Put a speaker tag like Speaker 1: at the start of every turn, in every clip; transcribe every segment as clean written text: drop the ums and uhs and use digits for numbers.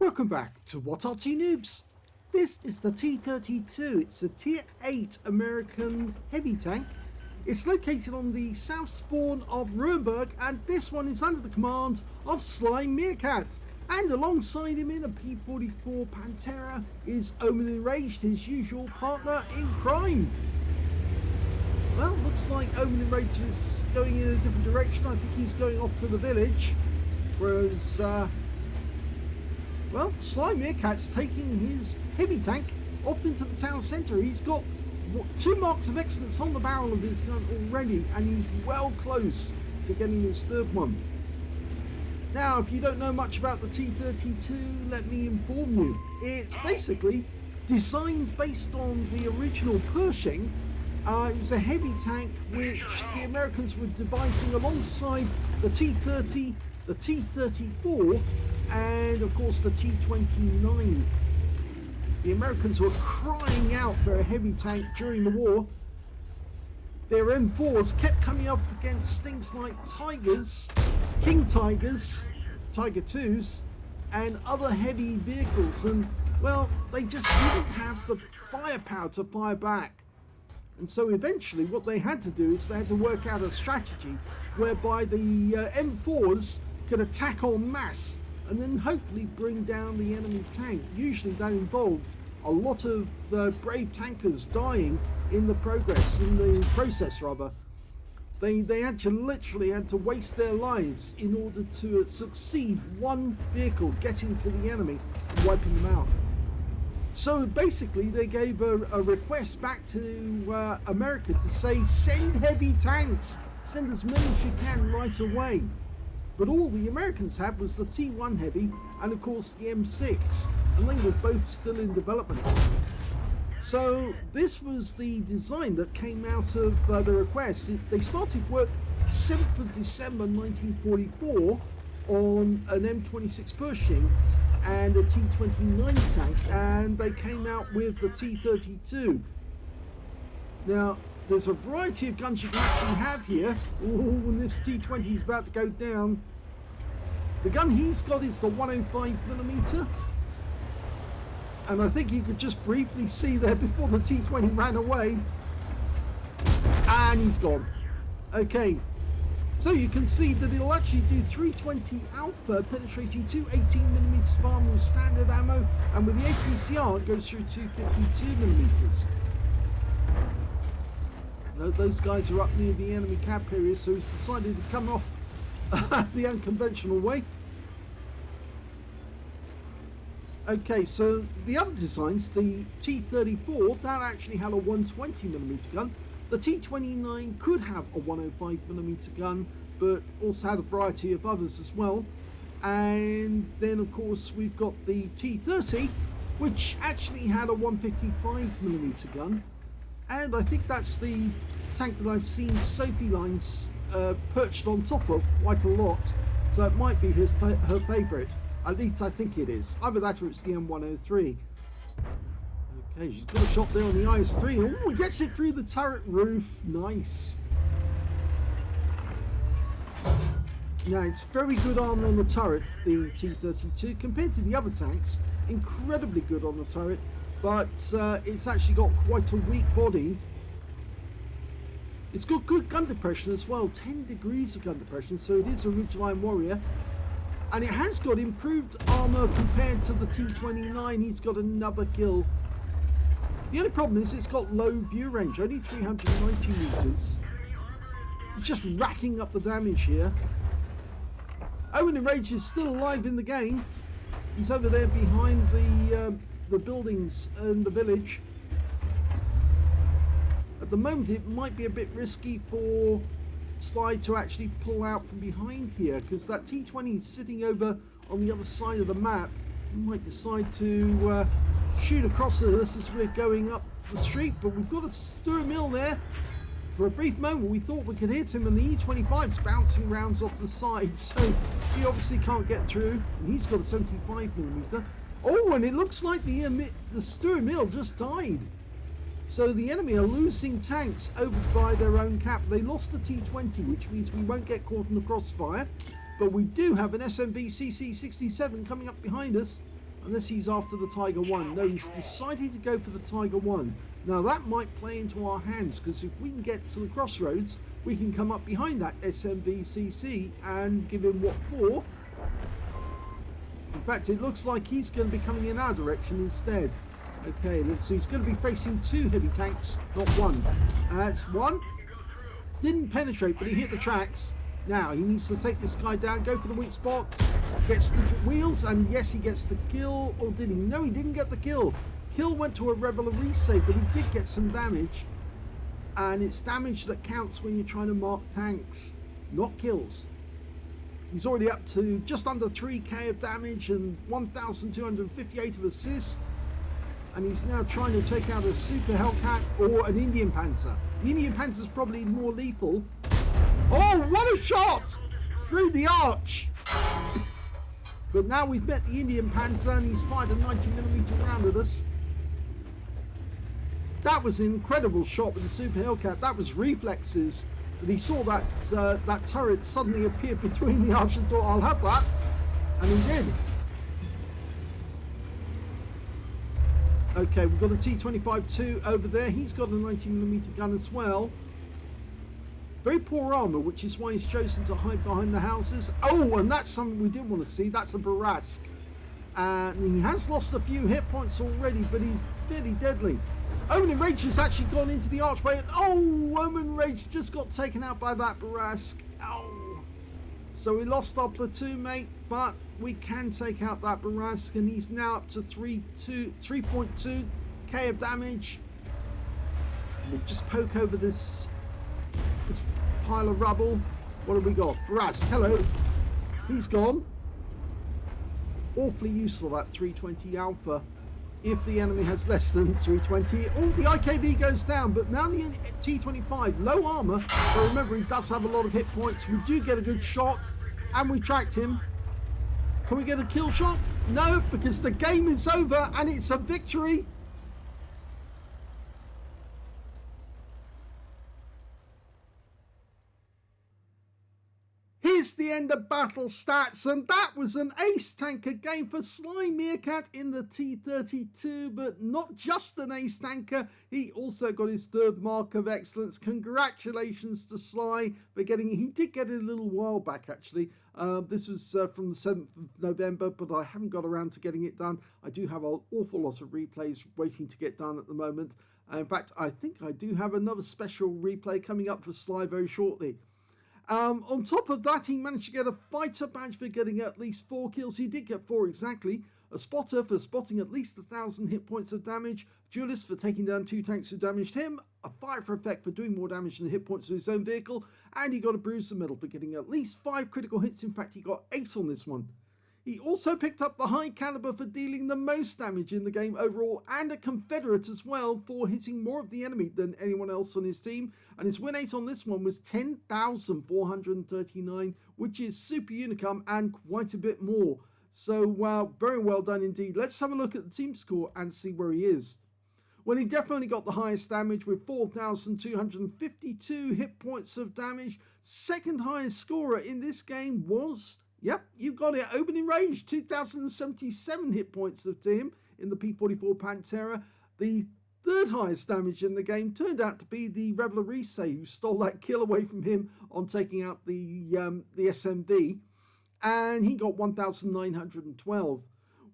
Speaker 1: Welcome back to What Arty Noobs. This is the T32. It's a tier 8 American heavy tank. It's located on the south spawn of Ruinberg, and this one is under the command of SlyMeerkat. And alongside him in a P44 Pantera is Omen Enraged, his usual partner in crime. Well, looks like Omen Enraged is going in a different direction. I think he's going off to the village, whereas well, SlyMeerkat's taking his heavy tank off into the town centre. He's got 2 marks of excellence on the barrel of his gun already, and he's well close to getting his third one. Now, if you don't know much about the T32, let me inform you. It's basically designed based on the original Pershing. It was a heavy tank which the Americans were devising alongside the T30, the T34, and of course the T29. The Americans were crying out for a heavy tank during the war. Their M4s kept coming up against things like Tigers, King Tigers, Tiger 2s, and other heavy vehicles, and well, they just didn't have the firepower to fire back. And so eventually what they had to do is they had to work out a strategy whereby the M4s could attack en masse and then hopefully bring down the enemy tank. Usually that involved a lot of brave tankers dying in the process. They actually literally had to waste their lives in order to succeed one vehicle getting to the enemy and wiping them out. So basically they gave a request back to America to say, send heavy tanks, send as many as you can right away. But all the Americans had was the T1 heavy and of course the M6, and they were both still in development. So this was the design that came out of the request. They started work 7th of December 1944 on an M26 Pershing and a T29 tank, and they came out with the T32. Now there's a variety of guns you can actually have here. Ooh, and this T20 is about to go down. The gun he's got is the 105mm, and I think you could just briefly see there before the T20 ran away, and he's gone. Okay, so you can see that it'll actually do 320 Alpha, penetrating 218mm SPAM with standard ammo, and with the APCR it goes through 252mm. No, those guys are up near the enemy camp area, so he's decided to come off the unconventional way. Okay, so the other designs, the T34, that actually had a 120mm gun. The T29 could have a 105mm gun, but also had a variety of others as well. And then of course we've got the T30, which actually had a 155mm gun. And I think that's the tank that I've seen Sophie Lines perched on top of quite a lot. So it might be her favourite. At least I think it is. Either that or it's the M103. Okay, she's got a shot there on the IS-3. Oh, gets it through the turret roof. Nice. Now, it's very good armour on the turret, the T32, compared to the other tanks. Incredibly good on the turret. But it's actually got quite a weak body. It's got good gun depression as well, 10 degrees of gun depression, so it is a Ridgeline Warrior. And it has got improved armour compared to the T29. He's got another kill. The only problem is it's got low view range, only 390 meters. It's just racking up the damage here. Owen Enraged is still alive in the game. He's over there behind the buildings in the village. At the moment it might be a bit risky for Sly to actually pull out from behind here, because that T20 is sitting over on the other side of the map. He might decide to shoot across at us as we're going up the street, but we've got a Sture Mill there. For a brief moment we thought we could hit him, and the E25's bouncing rounds off the side, so he obviously can't get through, and he's got a 75mm. Oh, and it looks like the Sture Mill just died. So the enemy are losing tanks over by their own cap. They lost the T20, which means we won't get caught in the crossfire. But we do have an SMB CC67 coming up behind us. Unless he's after the Tiger 1. No, he's decided to go for the Tiger 1. Now that might play into our hands, because if we can get to the crossroads, we can come up behind that SMVCC and give him what for. In fact, it looks like he's going to be coming in our direction instead. Okay, let's see. He's going to be facing 2 heavy tanks, not 1. That's 1. Didn't penetrate, but he hit the tracks. Now he needs to take this guy down, go for the weak spot, gets the wheels, and yes, he gets the kill. Or did he? No, he didn't get the kill. Kill went to a Rebel resave, but he did get some damage. And it's damage that counts when you're trying to mark tanks, not kills. He's already up to just under 3k of damage and 1,258 of assist. And he's now trying to take out a Super Hellcat or an Indian Panzer. The Indian Panzer is probably more lethal. Oh, what a shot! Through the arch! But now we've met the Indian Panzer and he's fired a 90mm round at us. That was an incredible shot with the Super Hellcat. That was reflexes. But he saw that that turret suddenly appear between the arch and thought, I'll have that. And he did. Okay, we've got a T32 over there. He's got a 90mm gun as well. Very poor armour, which is why he's chosen to hide behind the houses. Oh, and that's something we didn't want to see. That's a Barask. And he has lost a few hit points already, but he's fairly deadly. Omen Rage has actually gone into the archway. And oh, Omen Rage just got taken out by that Barask. Oh. So we lost our platoon mate, but we can take out that Barask, and he's now up to 3.2k of damage. We'll just poke over this pile of rubble. What have we got? Barask, hello. He's gone. Awfully useful, that 320 Alpha. If the enemy has less than 320, oh, the IKV goes down, but now the T25, low armor, but remember he does have a lot of hit points. We do get a good shot, and we tracked him. Can we get a kill shot? No, because the game is over, and it's a victory. Here's the end of battle stats, and that was an ace tanker game for SlyMeerkat in the T32, but not just an ace tanker, he also got his 3rd mark of excellence. Congratulations to Sly for getting it. He did get it a little while back actually. This was from the 7th of November, but I haven't got around to getting it done. I do have an awful lot of replays waiting to get done at the moment. In fact, I think I do have another special replay coming up for Sly very shortly. On top of that, he managed to get a fighter badge for getting at least 4 kills. He did get 4 exactly. A spotter for spotting at least 1,000 hit points of damage. Duelist for taking down 2 tanks who damaged him. A fire effect for doing more damage than the hit points of his own vehicle. And he got a bruiser medal for getting at least 5 critical hits. In fact, he got 8 on this one. He also picked up the high caliber for dealing the most damage in the game overall, and a Confederate as well for hitting more of the enemy than anyone else on his team. And his win rate on this one was 10,439, which is super unicum and quite a bit more. So very well done indeed. Let's have a look at the team score and see where he is. Well, he definitely got the highest damage with 4,252 hit points of damage. Second highest scorer in this game was... Yep, you got it. Opening range, 2,077 hit points of him in the P44 Pantera. The 3rd highest damage in the game turned out to be the Rebel Arise, who stole that kill away from him on taking out the SMV. And he got 1,912.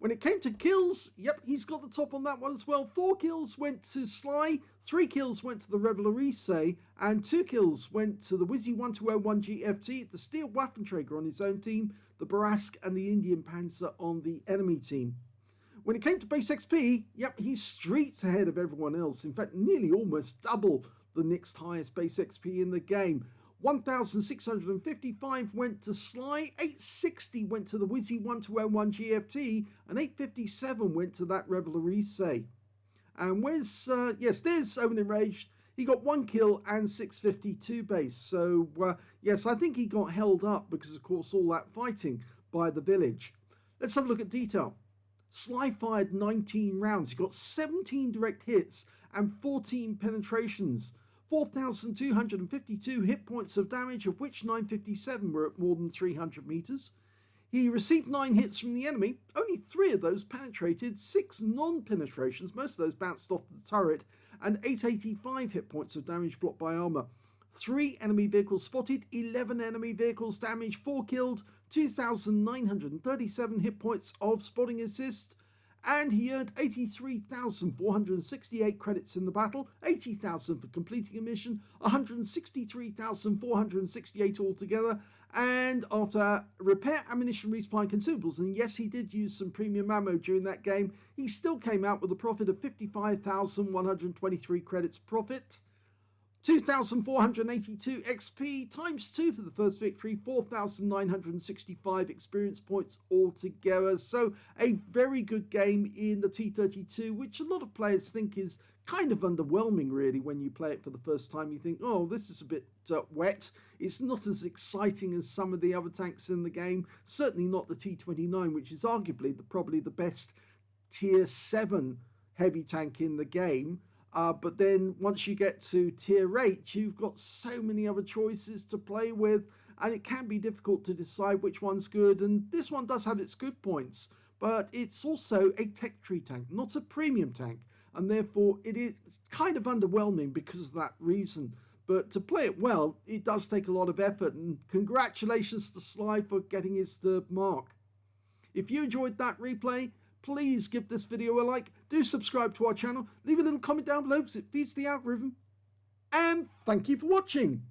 Speaker 1: When it came to kills, yep, he's got the top on that one as well. 4 kills went to Sly, 3 kills went to the Rebel Arise, and 2 kills went to the Wizzy 1201 GFT, the Steel Waffenträger on his own team, the Barask and the Indian Panzer on the enemy team. When it came to base XP, yep, he's streets ahead of everyone else. In fact, nearly almost double the next highest base XP in the game. 1,655 went to Sly, 860 went to the Wizzy 1201 GFT, and 857 went to that Rebel Arise. And where's, yes, there's Omen Enraged. He got 1 kill and 652 base. So, yes, I think he got held up because, of course, all that fighting by the village. Let's have a look at detail. Sly fired 19 rounds. He got 17 direct hits and 14 penetrations. 4,252 hit points of damage, of which 957 were at more than 300 meters. He received 9 hits from the enemy, only 3 of those penetrated, 6 non-penetrations, most of those bounced off the turret, and 885 hit points of damage blocked by armour. 3 enemy vehicles spotted, 11 enemy vehicles damaged, 4 killed, 2,937 hit points of spotting assist, and he earned 83,468 credits in the battle, 80,000 for completing a mission, 163,468 altogether, and after repair, ammunition, resupply and consumables, and yes, he did use some premium ammo during that game, he still came out with a profit of 55,123 credits profit. 2,482 XP times 2 for the first victory, 4,965 experience points altogether. So a very good game in the T32, which a lot of players think is kind of underwhelming really when you play it for the first time. You think, oh, this is a bit wet. It's not as exciting as some of the other tanks in the game. Certainly not the T29, which is arguably probably the best tier 7 heavy tank in the game. But then once you get to tier 8, you've got so many other choices to play with, and it can be difficult to decide which one's good. And this one does have its good points, but it's also a tech tree tank, not a premium tank, and therefore it is kind of underwhelming because of that reason. But to play it well, it does take a lot of effort, and congratulations to Sly for getting his 3rd mark. If you enjoyed that replay, please give this video a like, do subscribe to our channel, leave a little comment down below because it feeds the algorithm, and thank you for watching.